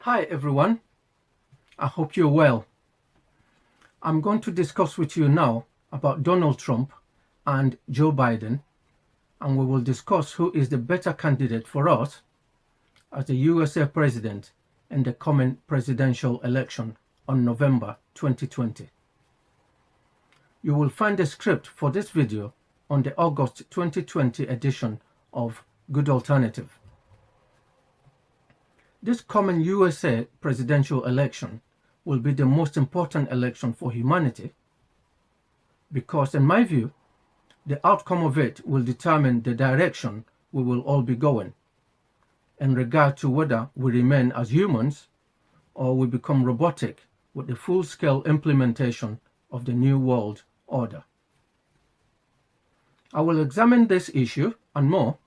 Hi everyone, I hope you're well. I'm going to discuss with you now about Donald Trump and Joe Biden, and we will discuss who is the better candidate for us as the USA president in the coming presidential election on November 2020. You will find the script for this video on the August 2020 edition of Good Alternative. This coming USA presidential election will be the most important election for humanity because, in my view, the outcome of it will determine the direction we will all be going in regard to whether we remain as humans or we become robotic with the full-scale implementation of the New World Order. I will examine this issue and more,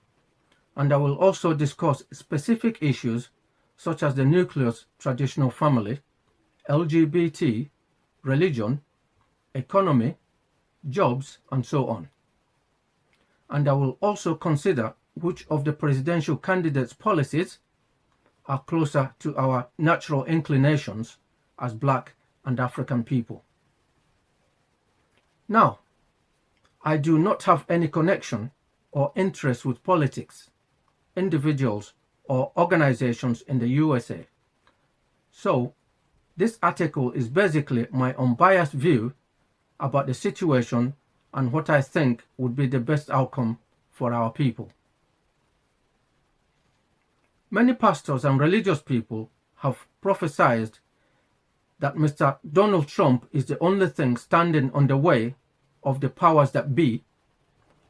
and I will also discuss specific issues such as the nucleus traditional family, LGBT, religion, economy, jobs, and so on. And I will also consider which of the presidential candidates' policies are closer to our natural inclinations as Black and African people. Now, I do not have any connection or interest with politics, individuals, or organizations in the USA. So, this article is basically my unbiased view about the situation and what I think would be the best outcome for our people. Many pastors and religious people have prophesied that Mr. Donald Trump is the only thing standing on the way of the powers that be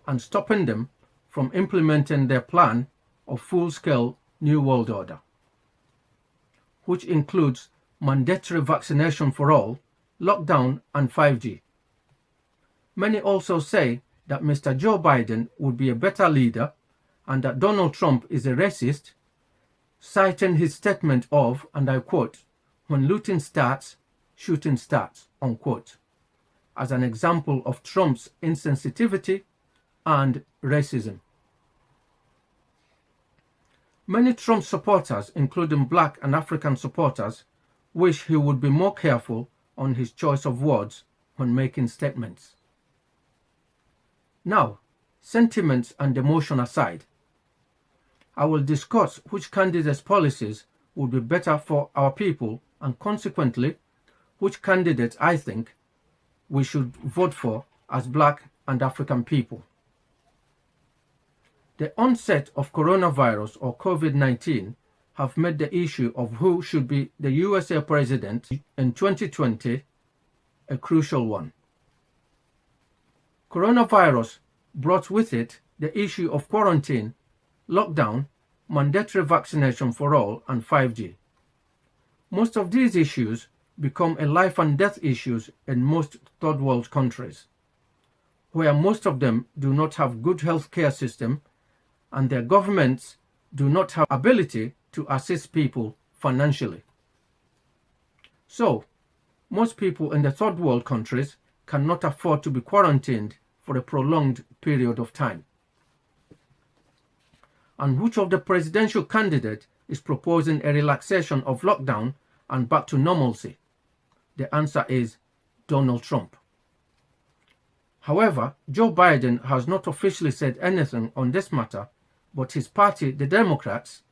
and stopping them from implementing their plan of full-scale New World Order, which includes mandatory vaccination for all, lockdown, and 5G. Many also say that Mr. Joe Biden would be a better leader and that Donald Trump is a racist, citing his statement of, and I quote, "When looting starts, shooting starts," unquote, as an example of Trump's insensitivity and racism. Many Trump supporters, including Black and African supporters, wish he would be more careful on his choice of words when making statements. Now, sentiments and emotion aside, I will discuss which candidates' policies would be better for our people and consequently, which candidates I think we should vote for as Black and African people. The onset of coronavirus or COVID-19 have made the issue of who should be the USA president in 2020 a crucial one. Coronavirus brought with it the issue of quarantine, lockdown, mandatory vaccination for all, and 5G. Most of these issues become a life and death issues in most third world countries, where most of them do not have good health care system and their governments do not have ability to assist people financially. So, most people in the third world countries cannot afford to be quarantined for a prolonged period of time. And which of the presidential candidate is proposing a relaxation of lockdown and back to normalcy? The answer is Donald Trump. However, Joe Biden has not officially said anything on this matter, but his party, the Democrats,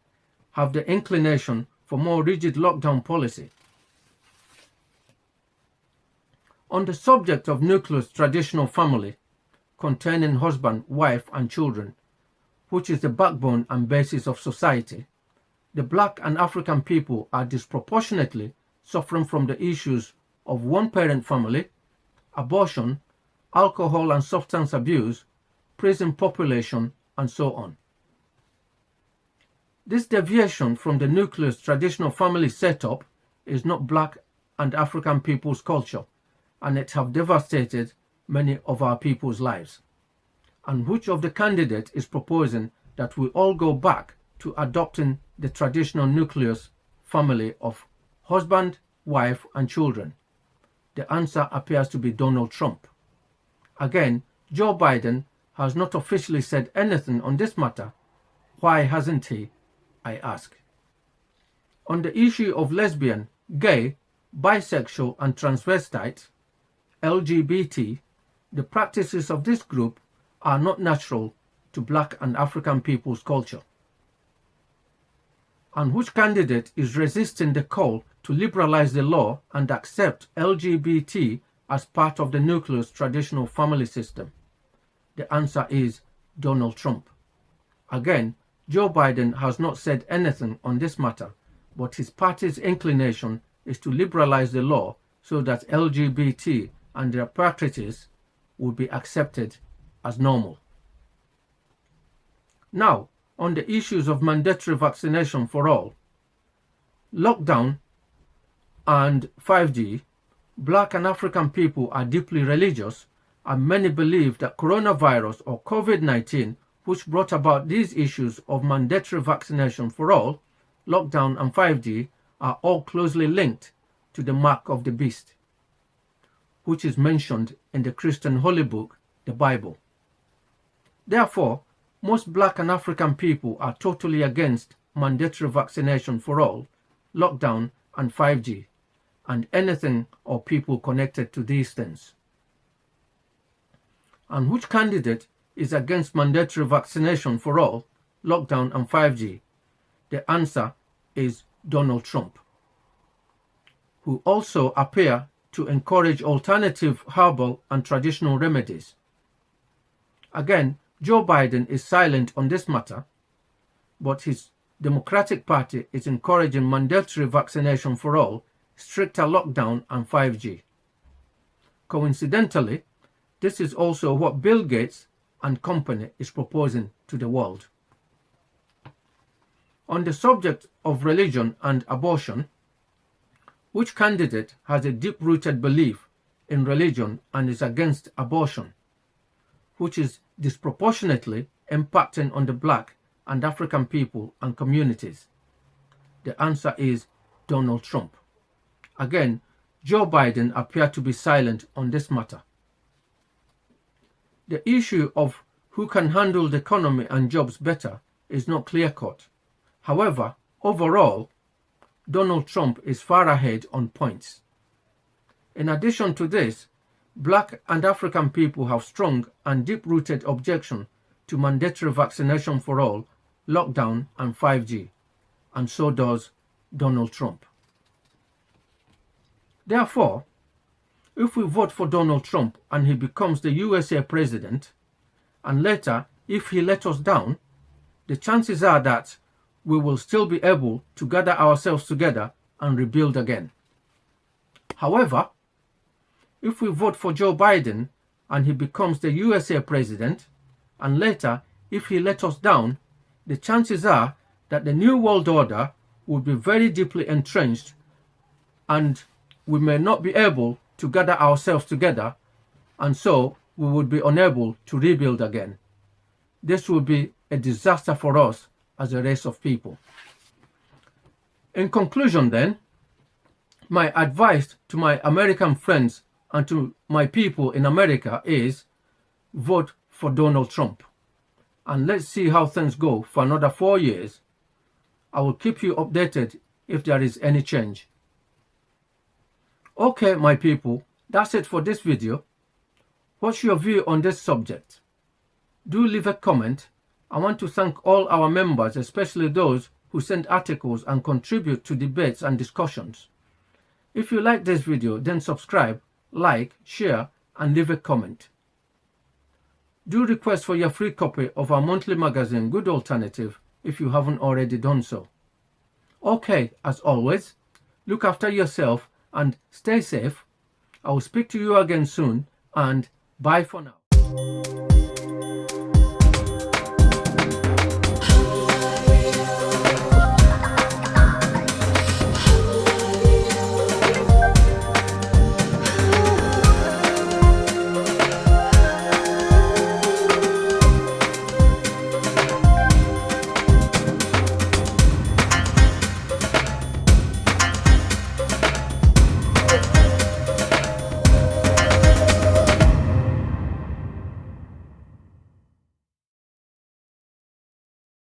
have the inclination for more rigid lockdown policy. On the subject of nucleus traditional family, containing husband, wife, and children, which is the backbone and basis of society, the Black and African people are disproportionately suffering from the issues of one-parent family, abortion, alcohol and substance abuse, prison population, and so on. This deviation from the nucleus traditional family setup is not Black and African people's culture, and it have devastated many of our people's lives. And which of the candidate is proposing that we all go back to adopting the traditional nucleus family of husband, wife, and children? The answer appears to be Donald Trump. Again, Joe Biden has not officially said anything on this matter. Why hasn't he, I ask? On the issue of lesbian, gay, bisexual and transvestite, LGBT, the practices of this group are not natural to Black and African people's culture. And which candidate is resisting the call to liberalize the law and accept LGBT as part of the nucleus traditional family system? The answer is Donald Trump. Again, Joe Biden has not said anything on this matter, but his party's inclination is to liberalize the law so that LGBT and their practices would be accepted as normal. Now, on the issues of mandatory vaccination for all, lockdown and 5G, Black and African people are deeply religious, and many believe that coronavirus or COVID-19, which brought about these issues of mandatory vaccination for all, lockdown and 5G, are all closely linked to the mark of the beast, which is mentioned in the Christian holy book, the Bible. Therefore, most Black and African people are totally against mandatory vaccination for all, lockdown and 5G, and anything or people connected to these things. And which candidate is against mandatory vaccination for all, lockdown and 5G? The answer is Donald Trump, who also appear to encourage alternative herbal and traditional remedies. Again, Joe Biden is silent on this matter, but his Democratic Party is encouraging mandatory vaccination for all, stricter lockdown and 5G. Coincidentally, this is also what Bill Gates and company is proposing to the world. On the subject of religion and abortion, which candidate has a deep-rooted belief in religion and is against abortion, which is disproportionately impacting on the Black and African people and communities? The answer is Donald Trump. Again, Joe Biden appeared to be silent on this matter. The issue of who can handle the economy and jobs better is not clear-cut. However, overall, Donald Trump is far ahead on points. In addition to this, Black and African people have strong and deep-rooted objection to mandatory vaccination for all, lockdown and 5G, and so does Donald Trump. Therefore, if we vote for Donald Trump and he becomes the USA president, and later, if he let us down, the chances are that we will still be able to gather ourselves together and rebuild again. However, if we vote for Joe Biden and he becomes the USA president, and later, if he let us down, the chances are that the New World Order will be very deeply entrenched and we may not be able to gather ourselves together, and so we would be unable to rebuild again. This will be a disaster for us as a race of people. In conclusion then, my advice to my American friends and to my people in America is vote for Donald Trump. And let's see how things go for another 4 years. I will keep you updated if there is any change. Okay, my people, that's it for this video. What's your view on this subject? Do leave a comment. I want to thank all our members, especially those who send articles and contribute to debates and discussions. If you like this video, then subscribe, like, share, and leave a comment. Do request for your free copy of our monthly magazine, Good Alternative, if you haven't already done so. Okay, as always, look after yourself and stay safe. I will speak to you again soon, and bye for now.